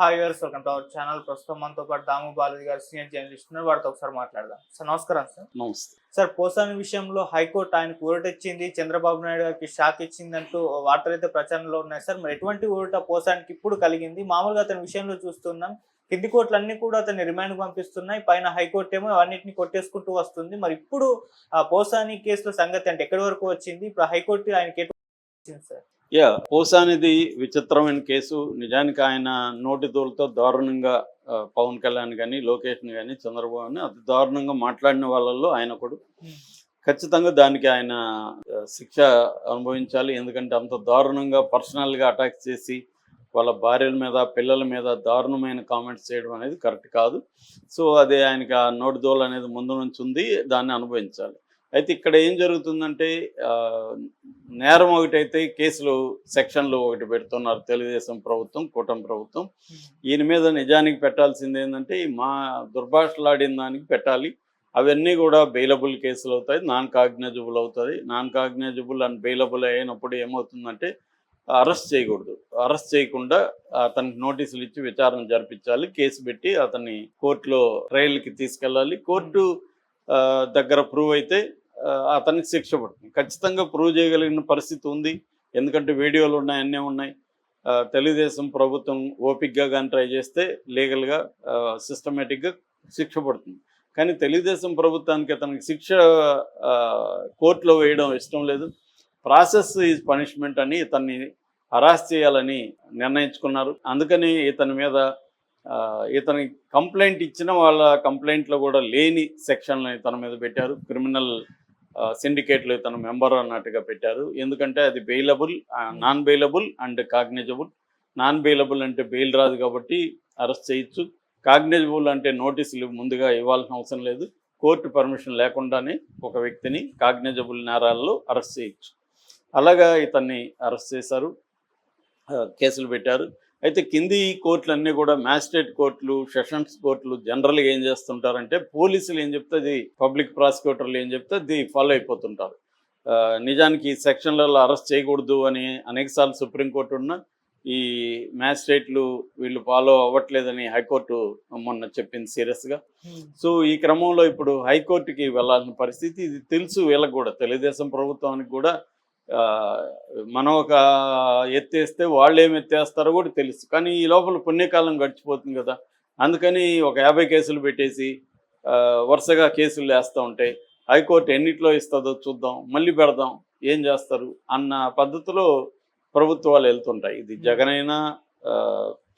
Hi viewers, welcome to our channel. ప్రస్తుతం మనతో పాటు దాము బాలాజీ గారు సీనియర్ జర్నలిస్ట్ ఉన్నారు. వారితో ఒకసారి మాట్లాడదాం. సార్ నమస్కారం. సార్ నమస్తే. సార్ పోసాని విషయంలో హైకోర్టు ఆయనకు ఊరటిచ్చింది, చంద్రబాబు నాయుడు గారికి షాక్ ఇచ్చిందంటూ వార్తలు అయితే ప్రచారంలో ఉన్నాయి. సార్ మరి ఎటువంటి ఊరట పోసానికి ఇప్పుడు కలిగింది? మామూలుగా అతని విషయంలో చూస్తున్నాం, కింది కోర్టులు అన్ని కూడా అతన్ని రిమాండ్ పంపిస్తున్నాయి, పైన హైకోర్టు ఏమో అవన్నింటినీ కొట్టేసుకుంటూ వస్తుంది. మరి ఇప్పుడు ఆ పోసాని కేసులో సంగతి అంటే ఎక్కడి వరకు వచ్చింది? ఇప్పుడు హైకోర్టు ఆయనకి ఎటువంటి ఇచ్చింది సార్? పోసానిది విచిత్రమైన కేసు. నిజానికి ఆయన నోటి దూలతో దారుణంగా పవన్ కళ్యాణ్ కానీ, లోకేష్ని కానీ, చంద్రబాబుని అతి దారుణంగా మాట్లాడిన వాళ్ళల్లో ఆయన ఒకడు. ఖచ్చితంగా దానికి ఆయన శిక్ష అనుభవించాలి. ఎందుకంటే అంత దారుణంగా పర్సనల్గా అటాక్ చేసి వాళ్ళ భార్యల మీద, పిల్లల మీద దారుణమైన కామెంట్స్ చేయడం అనేది కరెక్ట్ కాదు. సో అది ఆయనకి ఆ నోటి దూల అనేది ముందు నుంచి ఉంది, దాన్ని అనుభవించాలి. అయితే ఇక్కడ ఏం జరుగుతుందంటే నేరం ఒకటైతే కేసులు సెక్షన్లు ఒకటి పెడుతున్నారు తెలుగుదేశం ప్రభుత్వం, కూటమి ప్రభుత్వం. ఈయన మీద నిజానికి పెట్టాల్సింది ఏంటంటే మా దుర్భాషలాడిన దానికి పెట్టాలి. అవన్నీ కూడా బెయిలబుల్ కేసులు అవుతాయి, నాన్ కాగ్నిజబుల్ అవుతుంది. నాన్ కాగ్నిజబుల్ అండ్ బెయిలబుల్ అయినప్పుడు ఏమవుతుందంటే అరెస్ట్ చేయకూడదు. అరెస్ట్ చేయకుండా అతనికి నోటీసులు ఇచ్చి విచారణ జరిపించాలి, కేసు పెట్టి అతన్ని కోర్టులో ట్రయల్కి తీసుకెళ్ళాలి. కోర్టు దగ్గర ప్రూవ్ అయితే అతనికి శిక్ష పడుతుంది. ఖచ్చితంగా ప్రూవ్ చేయగలిగిన పరిస్థితి ఉంది, ఎందుకంటే వీడియోలు ఉన్నాయి, అన్నీ ఉన్నాయి. తెలుగుదేశం ప్రభుత్వం ఓపిక్గా కానీ ట్రై చేస్తే లీగల్గా సిస్టమేటిక్గా శిక్ష పడుతుంది. కానీ తెలుగుదేశం ప్రభుత్వానికి అతనికి శిక్ష కోర్టులో వేయడం ఇష్టం లేదు. ప్రాసెస్ ఈజ్ పనిష్మెంట్ అని ఇతన్ని అరెస్ట్ చేయాలని నిర్ణయించుకున్నారు. అందుకని ఇతని మీద ఇతని కంప్లైంట్ ఇచ్చిన వాళ్ళ కంప్లైంట్లో కూడా లేని సెక్షన్లను ఇతని మీద పెట్టారు. క్రిమినల్ సిండికేట్లో ఇతను మెంబర్ అన్నట్టుగా పెట్టారు. ఎందుకంటే అది bailable, non bailable and cognisable. Non bailable అంటే బెయిల్ రాదు కాబట్టి అరెస్ట్ చేయొచ్చు. కాగ్నిజబుల్ అంటే నోటీసులు ముందుగా ఇవ్వాల్సిన అవసరం లేదు, కోర్టు పర్మిషన్ లేకుండానే ఒక వ్యక్తిని కాగ్నిజబుల్ నేరాల్లో అరెస్ట్ చేయొచ్చు. అలాగా ఇతన్ని అరెస్ట్ చేశారు, కేసులు పెట్టారు. అయితే కింది కోర్టులన్నీ కూడా మ్యాజిస్ట్రేట్ కోర్టులు, సెషన్స్ కోర్టులు జనరల్గా ఏం చేస్తుంటారంటే పోలీసులు ఏం చెప్తే అది, పబ్లిక్ ప్రాసిక్యూటర్లు ఏం చెప్తే అది ఫాలో అయిపోతుంటారు. నిజానికి ఈ సెక్షన్లలో అరెస్ట్ చేయకూడదు అని అనేకసార్లు సుప్రీంకోర్టు ఉన్న ఈ మ్యాజిస్ట్రేట్లు వీళ్ళు ఫాలో అవ్వట్లేదని హైకోర్టు మొన్న చెప్పింది సీరియస్గా. సో ఈ క్రమంలో ఇప్పుడు హైకోర్టుకి వెళ్ళాల్సిన పరిస్థితి. ఇది తెలుసు వీళ్ళకి కూడా, తెలుగుదేశం ప్రభుత్వానికి కూడా. మనం ఒక ఎత్తేస్తే వాళ్ళు ఏమి ఎత్తేస్తారో కూడా తెలుసు. కానీ ఈ లోపల పుణ్యకాలం గడిచిపోతుంది కదా, అందుకని ఒక 50 కేసులు పెట్టేసి వరుసగా కేసులు వేస్తూ ఉంటాయి. హైకోర్టు ఎన్నిట్లో ఇస్తుందో చూద్దాం, మళ్ళీ పెడదాం, ఏం చేస్తారు అన్న పద్ధతిలో ప్రభుత్వాలు వెళ్తుంటాయి. ఇది జగన్ అయినా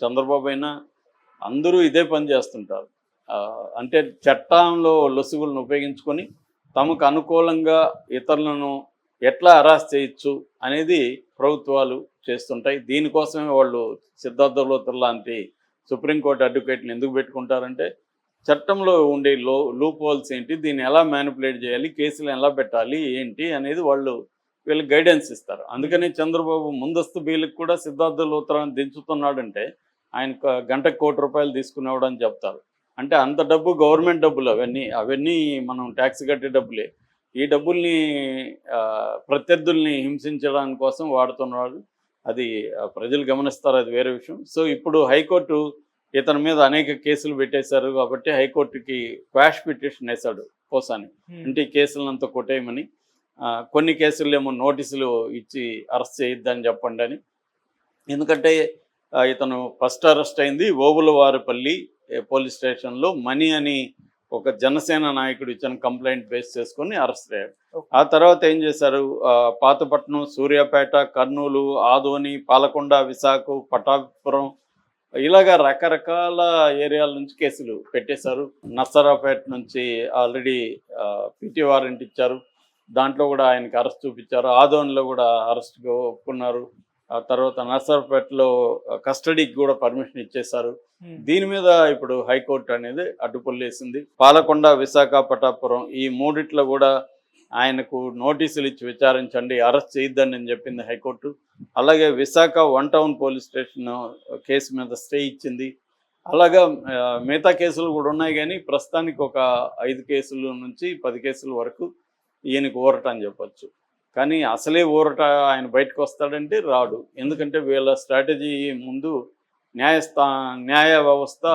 చంద్రబాబు అయినా అందరూ ఇదే పని చేస్తుంటారు. అంటే చట్టంలో లొసుగులను ఉపయోగించుకొని తమకు అనుకూలంగా ఇతరులను ఎట్లా అరెస్ట్ చేయొచ్చు అనేది ప్రభుత్వాలు చేస్తుంటాయి. దీనికోసమే వాళ్ళు సిద్ధార్థ లోతుల లాంటి సుప్రీంకోర్టు అడ్వకేట్ని ఎందుకు పెట్టుకుంటారంటే చట్టంలో ఉండే లూప్ హోల్స్ ఏంటి, దీన్ని ఎలా మ్యానిపులేట్ చేయాలి, కేసులు ఎలా పెట్టాలి ఏంటి అనేది వాళ్ళు వీళ్ళకి గైడెన్స్ ఇస్తారు. అందుకని చంద్రబాబు ముందస్తు బెయిల్కి కూడా సిద్ధార్థ లోతులను దించుతున్నాడంటే ఆయన గంటకు ₹1 తీసుకునేవాడని చెప్తారు. అంటే అంత డబ్బు గవర్నమెంట్ డబ్బులు, అవన్నీ మనం ట్యాక్స్ కట్టే డబ్బులే. ఈ డబ్బుల్ని ప్రత్యర్థుల్ని హింసించడానికి కోసం వాడుతున్నాడు. అది ప్రజలు గమనిస్తారు, అది వేరే విషయం. సో ఇప్పుడు హైకోర్టు ఇతని మీద అనేక కేసులు పెట్టేశారు కాబట్టి హైకోర్టుకి క్వాష్ పిటిషన్ వేశాడు పోసాని. అంటే ఈ కేసులంతా కొట్టేయమని. కొన్ని కేసులేమో నోటీసులు ఇచ్చి అరెస్ట్ చేయొద్దని చెప్పండి అని. ఎందుకంటే ఇతను ఫస్ట్ అరెస్ట్ అయింది ఓబులవారిపల్లి పోలీస్ స్టేషన్లో. మనీ అని ఒక జనసేన నాయకుడు ఇచ్చిన కంప్లైంట్ బేస్ చేసుకొని అరెస్ట్ అయ్యాడు. ఆ తర్వాత ఏం చేశారు, పాతపట్నం, సూర్యాపేట, కర్నూలు, ఆదోని, పాలకొండ, విశాఖ, పటాపురం ఇలాగా రకరకాల ఏరియాల నుంచి కేసులు పెట్టేశారు. నర్సరావుపేట నుంచి ఆల్రెడీ పిటి వారెంట్ ఇచ్చారు, దాంట్లో కూడా ఆయనకి అరెస్ట్ చూపించారు. ఆదోనిలో కూడా అరెస్ట్గా ఒప్పుకున్నారు. ఆ తర్వాత నర్సరావుపేటలో కస్టడీకి కూడా పర్మిషన్ ఇచ్చేశారు. దీని మీద ఇప్పుడు హైకోర్టు అనేది అడ్డుపల్లేసింది. పాలకొండ, విశాఖ, పటాపురం ఈ మూడిట్లో కూడా ఆయనకు నోటీసులు ఇచ్చి విచారించండి, అరెస్ట్ చేయొద్దని నేను చెప్పింది హైకోర్టు. అలాగే Visakha 1 town police station case మీద స్టే ఇచ్చింది. అలాగా మిగతా కేసులు కూడా ఉన్నాయి, కానీ ప్రస్తుతానికి ఒక 5 కేసుల నుంచి 10 కేసుల వరకు ఈయనకు ఊరట అని చెప్పచ్చు. కానీ అసలే ఊరట ఆయన బయటకు వస్తాడంటే రాడు. ఎందుకంటే వీళ్ళ స్ట్రాటజీ ముందు న్యాయ వ్యవస్థ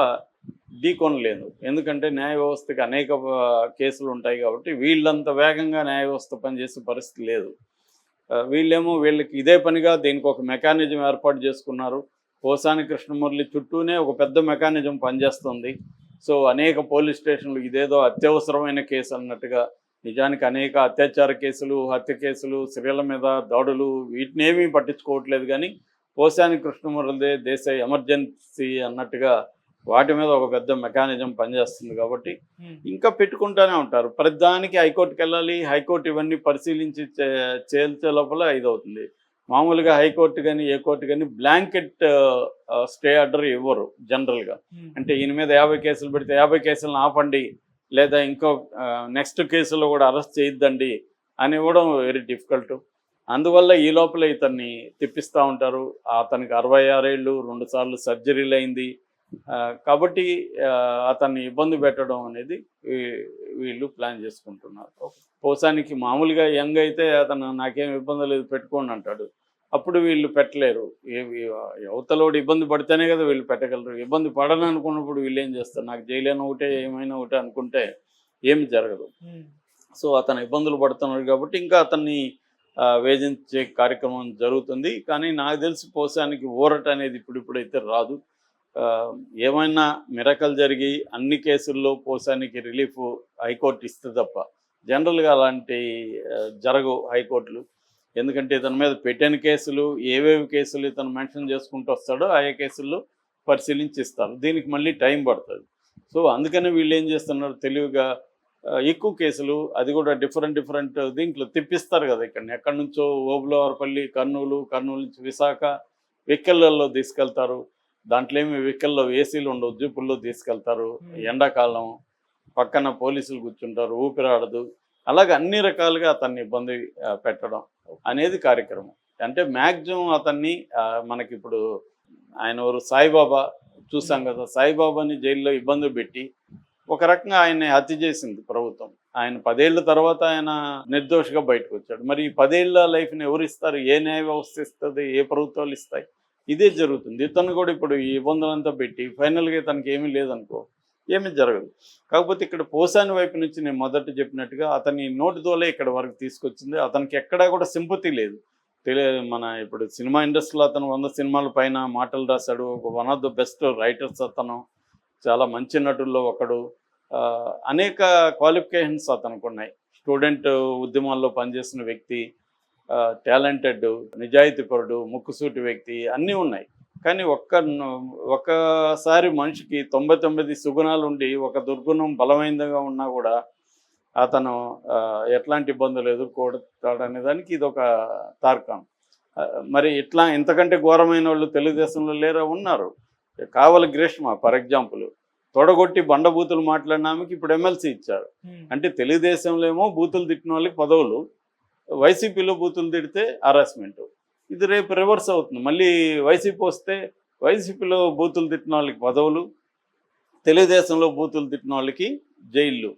ఢీకొనలేదు. ఎందుకంటే న్యాయ వ్యవస్థకి అనేక కేసులు ఉంటాయి కాబట్టి వీళ్ళంత వేగంగా న్యాయ వ్యవస్థ పనిచేసే పరిస్థితి లేదు. వీళ్ళేమో వీళ్ళకి ఇదే పనిగా దీనికి ఒక మెకానిజం ఏర్పాటు చేసుకున్నారు. పోసాని కృష్ణమురళి చుట్టూనే ఒక పెద్ద మెకానిజం పనిచేస్తుంది. సో అనేక పోలీస్ స్టేషన్లు ఇదేదో అత్యవసరమైన కేసు అన్నట్టుగా, నిజానికి అనేక అత్యాచార కేసులు, హత్య కేసులు, స్త్రీల మీద దాడులు వీటినేమీ పట్టించుకోవట్లేదు. కానీ పోసాని కృష్ణమురళిదే దేశ ఎమర్జెన్సీ అన్నట్టుగా వాటి మీద ఒక పెద్ద మెకానిజం పనిచేస్తుంది. కాబట్టి ఇంకా పెట్టుకుంటూనే ఉంటారు. ప్రతిదానికి హైకోర్టుకి వెళ్ళాలి, హైకోర్టు ఇవన్నీ పరిశీలించి చేల్చే లోపల ఇదవుతుంది. మామూలుగా హైకోర్టు కానీ ఏ కోర్టు కానీ బ్లాంకెట్ స్టే ఆర్డర్ ఇవ్వరు జనరల్గా. అంటే ఈయన మీద 50 కేసులు పెడితే 50 కేసులను ఆపండి, లేదా ఇంకో నెక్స్ట్ కేసులో కూడా అరెస్ట్ చేయొద్దండి అని ఇవ్వడం వెరీ డిఫికల్ట్. అందువల్ల ఈ లోపల ఇతన్ని తిప్పిస్తూ ఉంటారు. అతనికి 66 ఏళ్ళు, 2 సార్లు సర్జరీలు అయింది. కాబట్టి అతన్ని ఇబ్బంది పెట్టడం అనేది వీళ్ళు ప్లాన్ చేసుకుంటున్నారు. పోసానికి మామూలుగా యంగ్ అయితే అతను నాకేం ఇబ్బంది లేదు పెట్టుకోండి అంటాడు. అప్పుడు వీళ్ళు పెట్టలేరు. యువతలోడు ఇబ్బంది పడితేనే కదా వీళ్ళు పెట్టగలరు. ఇబ్బంది పడని అనుకున్నప్పుడు వీళ్ళు ఏం చేస్తారు? నాకు జైలైనా ఒకటే ఏమైనా ఒకటే అనుకుంటే ఏమి జరగదు. సో అతను ఇబ్బందులు పడుతున్నాడు కాబట్టి ఇంకా అతన్ని వేధించే కార్యక్రమం జరుగుతుంది. కానీ నాకు తెలిసి పోసానికి ఊరట అనేది ఇప్పుడైతే రాదు. ఏమైనా మిరకల్ జరిగి అన్ని కేసుల్లో పోసానికి రిలీఫ్ హైకోర్టు ఇస్తే తప్ప జనరల్గా అలాంటి జరగవు హైకోర్టులు. ఎందుకంటే ఇతని మీద పెట్టిన కేసులు ఏవేవి కేసులు ఇతను మెన్షన్ చేసుకుంటూ వస్తాడో ఆయా కేసుల్లో పరిశీలించి ఇస్తారు. దీనికి మళ్ళీ టైం పడుతుంది. సో అందుకని వీళ్ళు ఏం చేస్తున్నారు, తెలివిగా ఎక్కువ కేసులు, అది కూడా డిఫరెంట్ దీంట్లో తిప్పిస్తారు కదా. ఎక్కడి నుంచో ఓబులవారిపల్లి, కర్నూలు నుంచి విశాఖ వెహికల్లో తీసుకెళ్తారు. దాంట్లో ఏమి వెహికల్లో ఏసీలు ఉండవు, జీపుల్లో తీసుకెళ్తారు. ఎండాకాలం పక్కన పోలీసులు కూర్చుంటారు, ఊపిరాడదు. అలాగే అన్ని రకాలుగా అతన్ని ఇబ్బంది పెట్టడం అనేది కార్యక్రమం. అంటే మ్యాక్సిమం అతన్ని మనకి ఇప్పుడు ఆయన ఎవరు సాయిబాబా చూసాం కదా, సాయిబాబాని జైల్లో ఇబ్బంది పెట్టి ఒక రకంగా ఆయన్ని హత్య చేసింది ప్రభుత్వం. ఆయన 10 ఏళ్ల తర్వాత ఆయన నిర్దోషిగా బయటకు వచ్చాడు. మరి ఈ 10 ఏళ్ల లైఫ్ని ఎవరు ఇస్తారు? ఏ న్యాయ వ్యవస్థ ఇస్తుంది? ఏ ప్రభుత్వాలు ఇస్తాయి? ఇదే జరుగుతుంది. ఇతను కూడా ఇప్పుడు ఈ ఇబ్బందులంతా పెట్టి ఫైనల్గా ఇతనికి ఏమీ లేదనుకో, ఏమీ జరగదు. కాకపోతే ఇక్కడ పోసాని వైపు నుంచి నేను మొదట చెప్పినట్టుగా అతని నోటి తోలే ఇక్కడ వరకు తీసుకొచ్చింది. అతనికి ఎక్కడా కూడా సింపతి లేదు. మన ఇప్పుడు సినిమా ఇండస్ట్రీలో అతను 100 సినిమాల పైన మాటలు రాశాడు. ఒక one of the best writers అతను, చాలా మంచి నటుల్లో ఒకడు. అనేక క్వాలిఫికేషన్స్ అతనికి ఉన్నాయి. స్టూడెంట్ ఉద్యమాల్లో పనిచేసిన వ్యక్తి, టాలెంటెడ్, నిజాయితీపరుడు, ముక్కుసూటి వ్యక్తి, అన్నీ ఉన్నాయి. కానీ ఒక్కసారి మనిషికి 99 సుగుణాలు ఉండి ఒక దుర్గుణం బలమైనదిగా ఉన్నా కూడా అతను ఎట్లాంటి ఇబ్బందులు ఎదుర్కోవడానే దానికి ఇది ఒక తార్కాణం. మరి ఇంతకంటే ఘోరమైన వాళ్ళు తెలుగుదేశంలో లేరా? ఉన్నారు. కావలి గ్రీష్మ ఫర్ ఎగ్జాంపుల్, తొడగొట్టి బండబూతులు మాట్లాడిన ఆమెకి ఇప్పుడు ఎమ్మెల్సీ ఇచ్చారు. అంటే తెలుగుదేశంలో ఏమో బూతులు తిట్టిన వాళ్ళకి పదవులు, వైసీపీలో బూతులు తిడితే హరాస్మెంట్. ఇది రేపు రివర్స్ అవుతుంది. మళ్ళీ వైసీపీ వస్తే వైసీపీలో బూతులు తిట్టిన వాళ్ళకి పదవులు, తెలుగుదేశంలో బూతులు తిట్టిన వాళ్ళకి జైళ్ళు.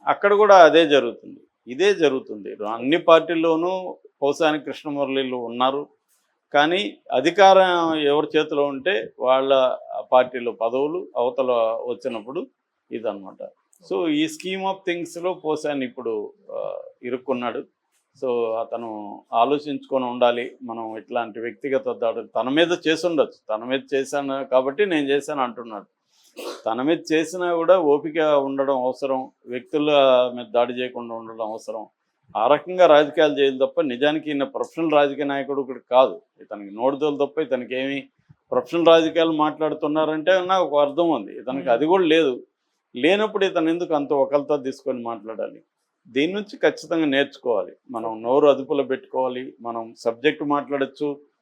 అక్కడ కూడా అదే జరుగుతుంది. ఇదే జరుగుతుంది. అన్ని పార్టీల్లోనూ పోసాని కృష్ణమురళిలు ఉన్నారు. కానీ అధికారం ఎవరి చేతిలో ఉంటే వాళ్ళ పార్టీలో పదవులు అవతల వచ్చినప్పుడు ఇదన్నమాట. సో ఈ స్కీమ్ ఆఫ్ థింగ్స్లో పోసాని ఇప్పుడు ఇరుక్కున్నాడు. సో అతను ఆలోచించుకొని ఉండాలి. మనం ఇట్లాంటి వ్యక్తిగత దాడులు తన మీద చేసి ఉండొచ్చు. తన మీద చేశాను కాబట్టి నేను చేశాను అంటున్నాడు. తన మీద చేసినా కూడా ఓపిక ఉండడం అవసరం. వ్యక్తుల మీద దాడి చేయకుండా ఉండడం అవసరం. ఆ రకంగా రాజకీయాలు చేయాలి తప్ప, నిజానికి ఈయన ప్రొఫెషనల్ రాజకీయ నాయకుడు ఒకటి కాదు. ఇతనికి నోడుదోలు తప్ప ఇతనికి ఏమి ప్రొఫెషనల్ రాజకీయాలు మాట్లాడుతున్నారంటే నాకు ఒక అర్థం ఉంది. ఇతనికి అది కూడా లేదు. లేనప్పుడు ఇతను ఎందుకు అంత ఒకరితో తీసుకొని మాట్లాడాలి? దీని నుంచి ఖచ్చితంగా నేర్చుకోవాలి. మనం నోరు అదుపులో పెట్టుకోవాలి. మనం సబ్జెక్టు మాట్లాడచ్చు,